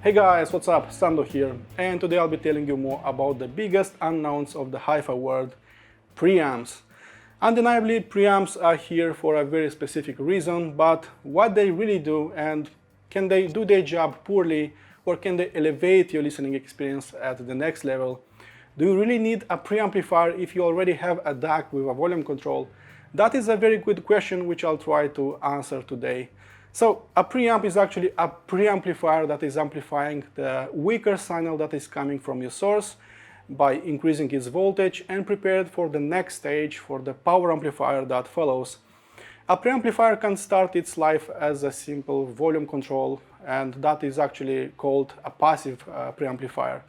Hey guys, what's up? Sando here, and today I'll be telling you more about the biggest unknowns of the hi-fi world, preamps. Undeniably, preamps are here for a very specific reason, but what they really do, and can they do their job poorly, or can they elevate your listening experience at the next level? Do you really need a preamplifier if you already have a DAC with a volume control? That is a very good question which I'll try to answer today. So a preamp is actually a preamplifier that is amplifying the weaker signal that is coming from your source by increasing its voltage and prepared for the next stage, for the power amplifier that follows. A preamplifier can start its life as a simple volume control, and that is actually called a passive preamplifier.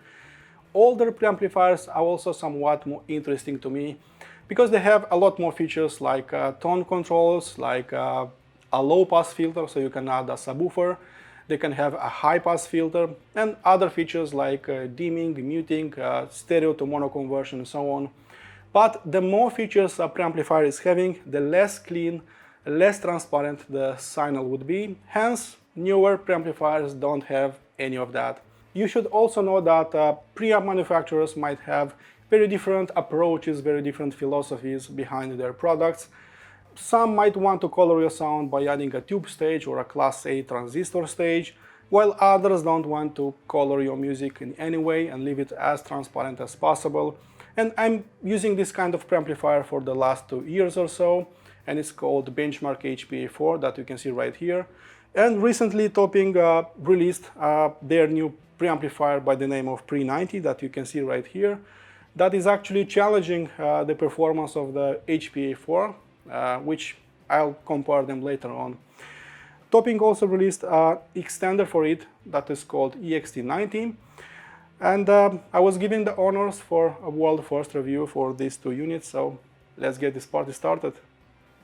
Older preamplifiers are also somewhat more interesting to me because they have a lot more features like tone controls, like a low-pass filter, so you can add a subwoofer. They can have a high-pass filter and other features like dimming, muting, stereo to mono conversion, and so on. But the more features a preamplifier is having, the less clean, less transparent the signal would be. Hence, newer preamplifiers don't have any of that. You should also know that preamp manufacturers might have very different approaches, very different philosophies behind their products. Some might want to color your sound by adding a tube stage or a Class A transistor stage, while others don't want to color your music in any way and leave it as transparent as possible. And I'm using this kind of preamplifier for the last 2 years or so, and it's called Benchmark HPA4 that you can see right here. And recently Topping released their new preamplifier by the name of Pre90 that you can see right here. That is actually challenging the performance of the HPA4. Which I'll compare them later on. Topping also released an extender for it that is called Ext90, and I was given the honors for a world first review for these 2 units, so let's get this party started.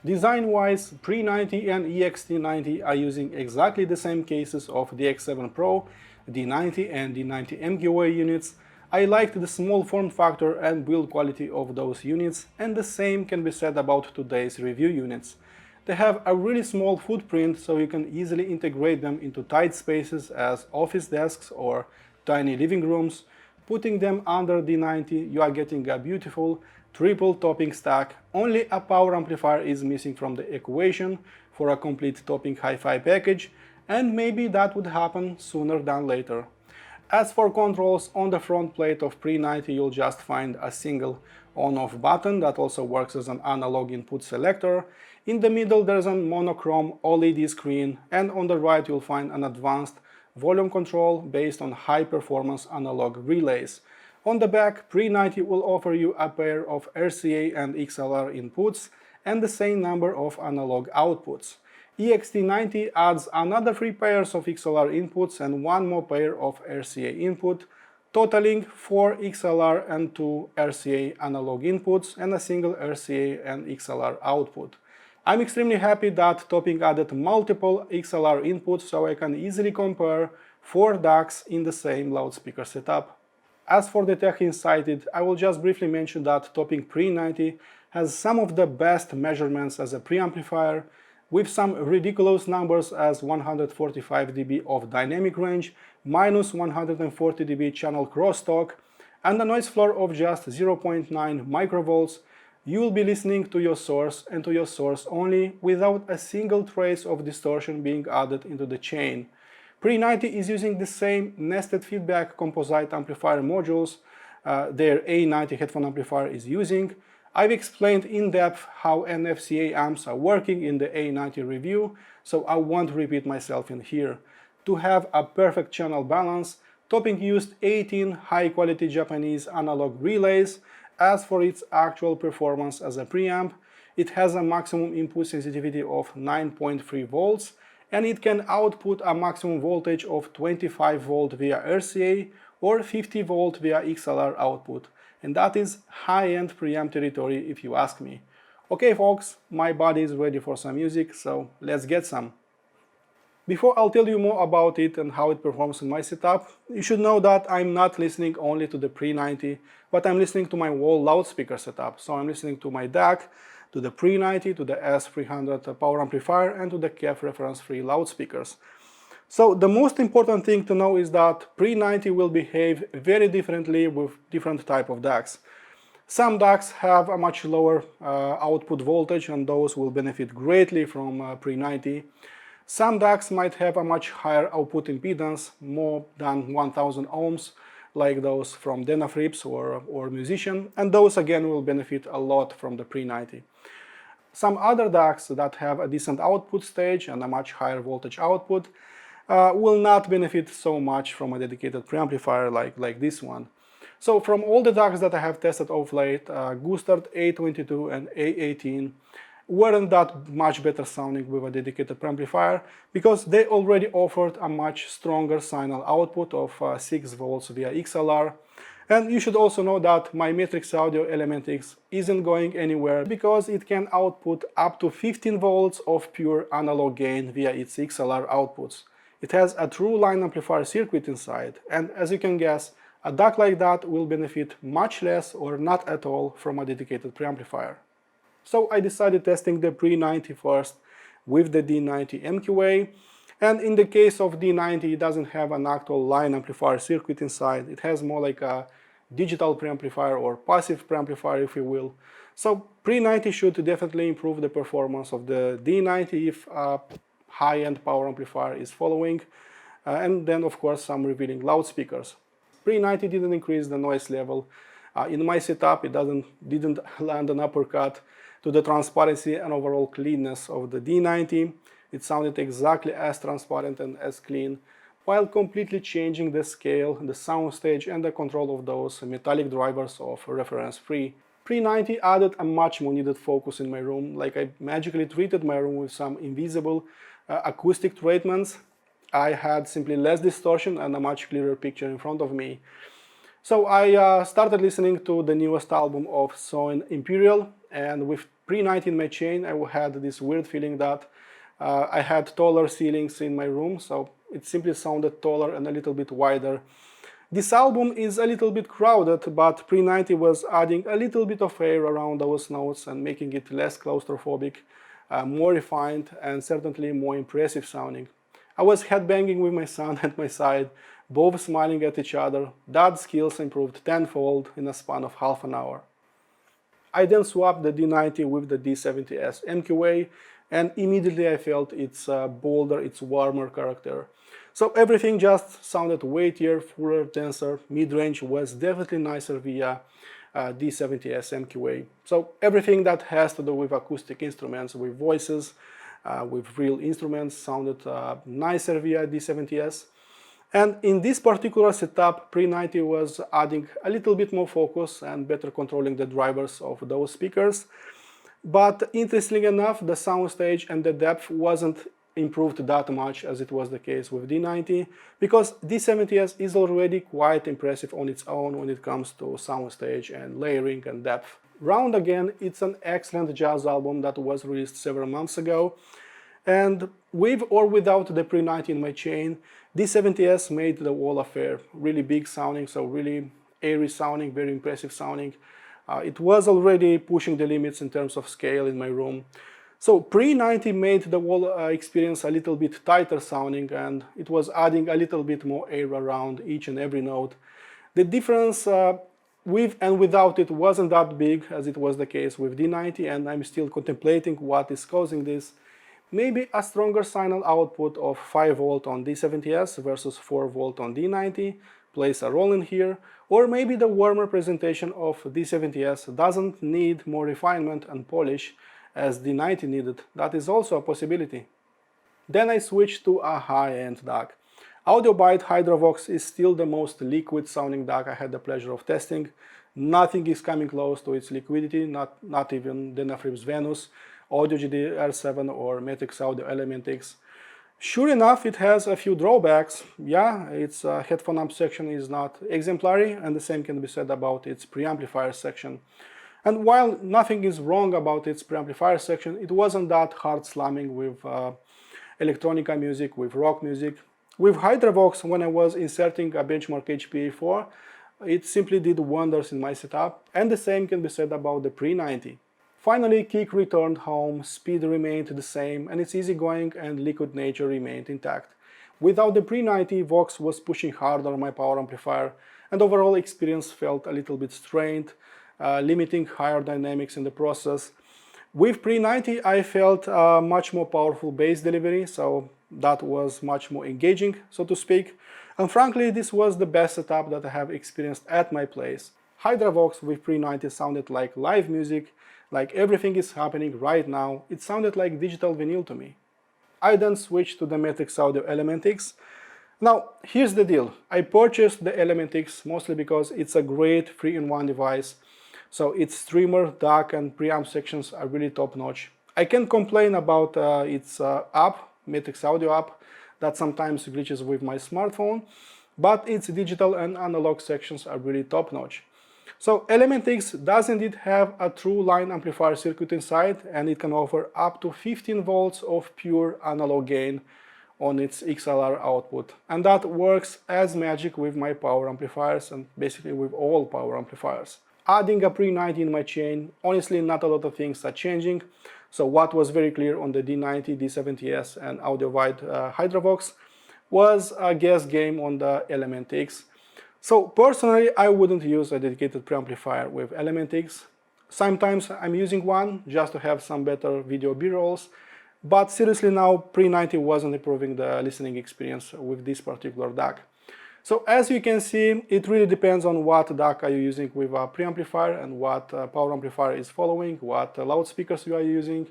Design-wise, Pre90 and Ext90 are using exactly the same cases of the X7 Pro, D90 and D90 MQA units. I liked the small form factor and build quality of those units, and the same can be said about today's review units. They have a really small footprint, so you can easily integrate them into tight spaces as office desks or tiny living rooms. Putting them under D90, you are getting a beautiful triple topping stack. Only a power amplifier is missing from the equation for a complete topping hi-fi package, and maybe that would happen sooner than later. As for controls, on the front plate of Pre90 you'll just find a single on-off button that also works as an analog input selector. In the middle there's a monochrome OLED screen, and on the right you'll find an advanced volume control based on high-performance analog relays. On the back, Pre90 will offer you a pair of RCA and XLR inputs and the same number of analog outputs. Ext90 adds another 3 pairs of XLR inputs and 1 more pair of RCA input, totaling 4 XLR and 2 RCA analog inputs and a single RCA and XLR output. I'm extremely happy that Topping added multiple XLR inputs so I can easily compare 4 DACs in the same loudspeaker setup. As for the tech inside it, I will just briefly mention that Topping Pre90 has some of the best measurements as a preamplifier, with some ridiculous numbers as 145 dB of dynamic range, minus 140 dB channel crosstalk, and a noise floor of just 0.9 microvolts. You will be listening to your source and to your source only, without a single trace of distortion being added into the chain. Pre90 is using the same nested feedback composite amplifier modules their A90 headphone amplifier is using. I've explained in depth how NFCA amps are working in the A90 review, so I won't repeat myself in here. To have a perfect channel balance, Topping used 18 high-quality Japanese analog relays. As for its actual performance as a preamp, it has a maximum input sensitivity of 9.3 volts, and it can output a maximum voltage of 25 volt via RCA or 50 volt via XLR output. And that is high-end preamp territory if you ask me. Okay folks, my body is ready for some music, so let's get some. Before I'll tell you more about it and how it performs in my setup, you should know that I'm not listening only to the Pre90, but I'm listening to my whole loudspeaker setup. So I'm listening to my DAC, to the Pre90, to the S300 power amplifier, and to the KEF reference free loudspeakers. So the most important thing to know is that Pre90 will behave very differently with different type of DACs. Some DACs have a much lower output voltage, and those will benefit greatly from Pre90. Some DACs might have a much higher output impedance, more than 1000 ohms, like those from DAPs or Musician, and those again will benefit a lot from the Pre90. Some other DACs that have a decent output stage and a much higher voltage output will not benefit so much from a dedicated preamplifier like this one. So from all the DACs that I have tested of late, Gustard A22 and A18 weren't that much better sounding with a dedicated preamplifier because they already offered a much stronger signal output of 6 volts via XLR. And you should also know that my Matrix Audio Element X isn't going anywhere because it can output up to 15 volts of pure analog gain via its XLR outputs. It has a true line amplifier circuit inside, and as you can guess, a DAC like that will benefit much less or not at all from a dedicated preamplifier. So I decided testing the Pre90 first with the D90 MQA, and in the case of D90 it doesn't have an actual line amplifier circuit inside, it has more like a digital preamplifier or passive preamplifier if you will. So Pre90 should definitely improve the performance of the D90 if high-end power amplifier is following, and then of course some revealing loudspeakers. Pre90 didn't increase the noise level. In my setup it didn't land an uppercut to the transparency and overall cleanness of the D90. It sounded exactly as transparent and as clean, while completely changing the scale, the soundstage and the control of those metallic drivers of reference free. Pre90 added a much more needed focus in my room, like I magically treated my room with some invisible acoustic treatments. I had simply less distortion and a much clearer picture in front of me. So I started listening to the newest album of Soin Imperial, and with Pre90 in my chain I had this weird feeling that I had taller ceilings in my room, so it simply sounded taller and a little bit wider. This album is a little bit crowded, but Pre90 was adding a little bit of air around those notes and making it less claustrophobic, more refined and certainly more impressive sounding. I was headbanging with my son at my side, both smiling at each other. That skills improved tenfold in a span of half an hour. I then swapped the D90 with the D70S MQA, and immediately I felt its bolder, its warmer character. So everything just sounded weightier, fuller, denser. Mid-range was definitely nicer via D70S MQA. So everything that has to do with acoustic instruments, with voices, with real instruments sounded nicer via D70S. And in this particular setup, Pre90 was adding a little bit more focus and better controlling the drivers of those speakers. But interestingly enough, the soundstage and the depth wasn't improved that much as it was the case with D90, because D70S is already quite impressive on its own when it comes to soundstage and layering and depth. Round Again, it's an excellent jazz album that was released several months ago, and with or without the Pre90 in my chain, D70S made the whole affair really big sounding, so really airy sounding, very impressive sounding. It was already pushing the limits in terms of scale in my room. So Pre90 made the whole experience a little bit tighter sounding, and it was adding a little bit more air around each and every note. The difference with and without it wasn't that big as it was the case with D90, and I'm still contemplating what is causing this. Maybe a stronger signal output of 5 volt on D70S versus 4 volt on D90 plays a role in here, or maybe the warmer presentation of D70S doesn't need more refinement and polish as D90 needed. That is also a possibility. Then I switched to a high-end DAC. AudioByte HydraVox is still the most liquid sounding DAC I had the pleasure of testing. Nothing is coming close to its liquidity, not even DAPs Venus, Audio GDR7 or Matrix Audio Element X. Sure enough, it has a few drawbacks. Yeah, its headphone amp section is not exemplary, and the same can be said about its preamplifier section. And while nothing is wrong about its preamplifier section, it wasn't that hard slamming with electronica music, with rock music. With HydraVox, when I was inserting a Benchmark HPA4, it simply did wonders in my setup, and the same can be said about the Pre90. Finally, kick returned home, speed remained the same, and its easygoing and liquid nature remained intact. Without the Pre90, Vox was pushing harder on my power amplifier, and overall experience felt a little bit strained, limiting higher dynamics in the process. With Pre90, I felt a much more powerful bass delivery, so that was much more engaging, so to speak. And frankly, this was the best setup that I have experienced at my place. HydraVox with Pre90 sounded like live music, like everything is happening right now. It sounded like digital vinyl to me. I then switched to the Matrix Audio Element X. Now, here's the deal. I purchased the Element X mostly because it's a great 3-in-1 device. So its streamer, DAC and preamp sections are really top-notch. I can complain about its app, Matrix Audio app, that sometimes glitches with my smartphone, but its digital and analog sections are really top-notch. So Element X does indeed have a true line amplifier circuit inside, and it can offer up to 15 volts of pure analog gain on its XLR output. And that works as magic with my power amplifiers and basically with all power amplifiers. Adding a Pre90 in my chain, honestly not a lot of things are changing. So what was very clear on the D90, D70S and AudioByte HydraVox was a guess game on the Element X. So personally, I wouldn't use a dedicated preamplifier with Element X. Sometimes I'm using one just to have some better video B-rolls, but seriously now, Pre90 wasn't improving the listening experience with this particular DAC. So as you can see, it really depends on what DAC are you using with a preamplifier and what power amplifier is following, what loudspeakers you are using.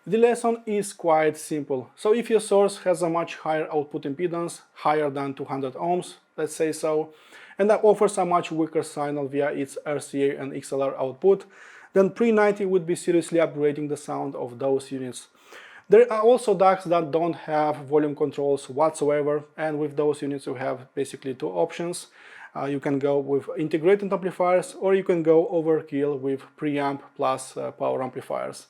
The lesson is quite simple. So if your source has a much higher output impedance, higher than 200 ohms, let's say so, and that offers a much weaker signal via its RCA and XLR output, then Pre90 would be seriously upgrading the sound of those units. There are also DACs that don't have volume controls whatsoever, and with those units you have basically two options. You can go with integrated amplifiers, or you can go overkill with preamp plus power amplifiers.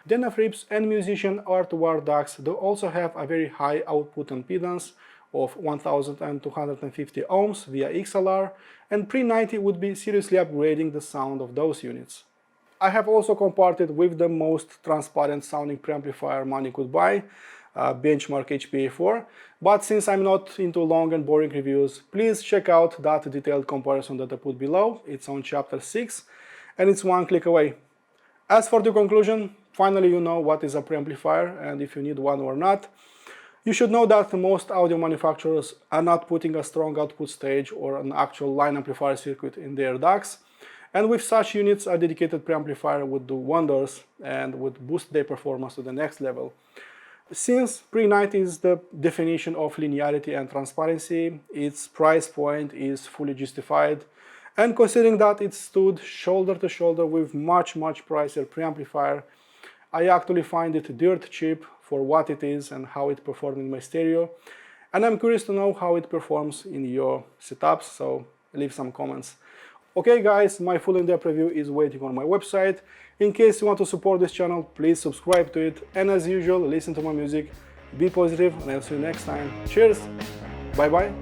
DNF and Musician R2R DACs do also have a very high output impedance of 1250 ohms via XLR, and Pre90 would be seriously upgrading the sound of those units. I have also compared it with the most transparent sounding preamplifier money could buy, Benchmark HPA4, but since I'm not into long and boring reviews, please check out that detailed comparison that I put below. It's on chapter 6 and it's one click away. As for the conclusion, finally you know what is a preamplifier and if you need one or not. You should know that most audio manufacturers are not putting a strong output stage or an actual line amplifier circuit in their DACs, and with such units a dedicated preamplifier would do wonders and would boost their performance to the next level. Since Pre90 is the definition of linearity and transparency, its price point is fully justified, and considering that it stood shoulder to shoulder with much pricier preamplifier, I actually find it dirt cheap for what it is and how it performed in my stereo, and I'm curious to know how it performs in your setups, so leave some comments. Okay guys, my full in-depth review is waiting on my website. In case you want to support this channel, please subscribe to it, and as usual, listen to my music, be positive, and I'll see you next time. Cheers, bye bye.